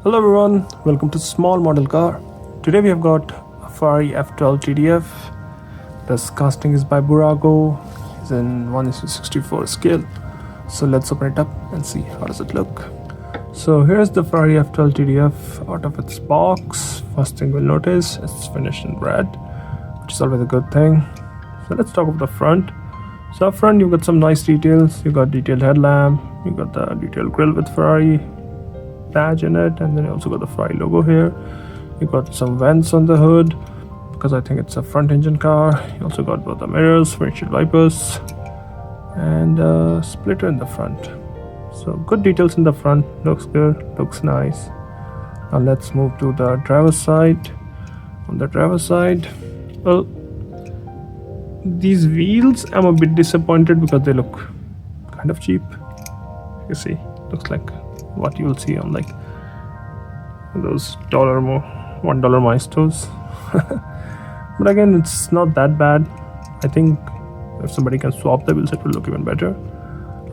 Hello everyone, welcome to Small Model Car. Today we have got a Ferrari F12 TDF. This casting is by Bburago. It's in 1:64 scale. So let's open it up and see how does it look. So here's the Ferrari F12 TDF out of its box. First thing we'll notice, it's finished in red, which is always a good thing. So let's talk about the front. So up front you've got some nice details. You got detailed headlamp, you got the detailed grille with Ferrari badge in it, and then you also got the Ferrari logo here. You got some vents on the hood because I think it's a front engine car. You also got both the mirrors, windshield wipers, and a splitter in the front. So good details in the front, looks good, looks nice. Now let's move to the driver's side. On the driver's side, well, these wheels I'm a bit disappointed because they look kind of cheap. You see, looks like what you will see on like those $1 maistos. But again, it's not that bad. I think if somebody can swap the wheels, it will look even better.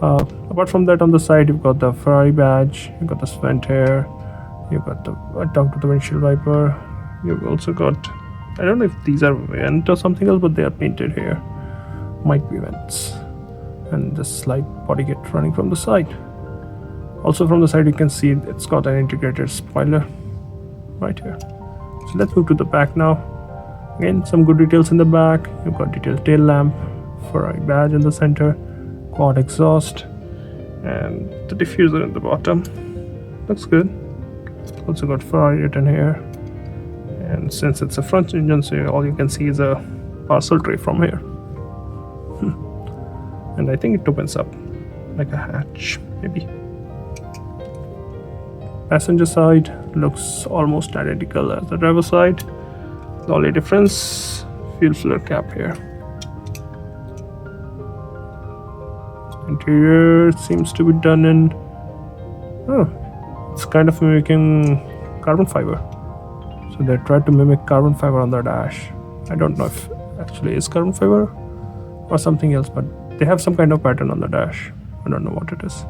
Apart from that, on the side you've got the Ferrari badge, you've got the vent here, you've got the down to the windshield wiper. You've also got, I don't know if these are vent or something else, but they are painted here, might be vents. And this slight body kit running from the side. Also from the side you can see it's got an integrated spoiler right here. So let's move to the back now. Again, some good details in the back. You've got detailed tail lamp, Ferrari badge in the center, quad exhaust, and the diffuser in the bottom. Looks good. Also got Ferrari written here. And since it's a front engine, so all you can see is a parcel tray from here. And I think it opens up like a hatch, maybe. Passenger side looks almost identical as the driver side. The only difference, fuel filler cap here. Interior seems to be done in, it's kind of mimicking carbon fiber. So they tried to mimic carbon fiber on the dash. I don't know if actually is carbon fiber or something else, but they have some kind of pattern on the dash. I don't know what it is.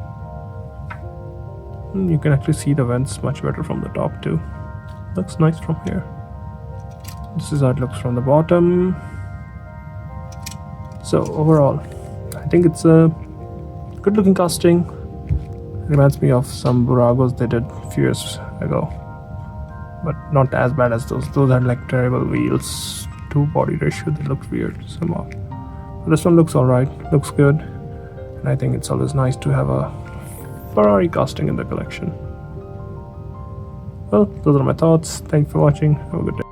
You can actually see the vents much better from the top too. Looks nice from here. This is how it looks from the bottom. So overall, I think it's a good looking casting. It reminds me of some Buragos they did a few years ago, but not as bad as those. Those had like terrible wheels to body ratio. They looked weird somehow. But this one looks alright, looks good, and I think it's always nice to have a Ferrari casting in the collection. Well, those are my thoughts. Thanks for watching. Have a good day.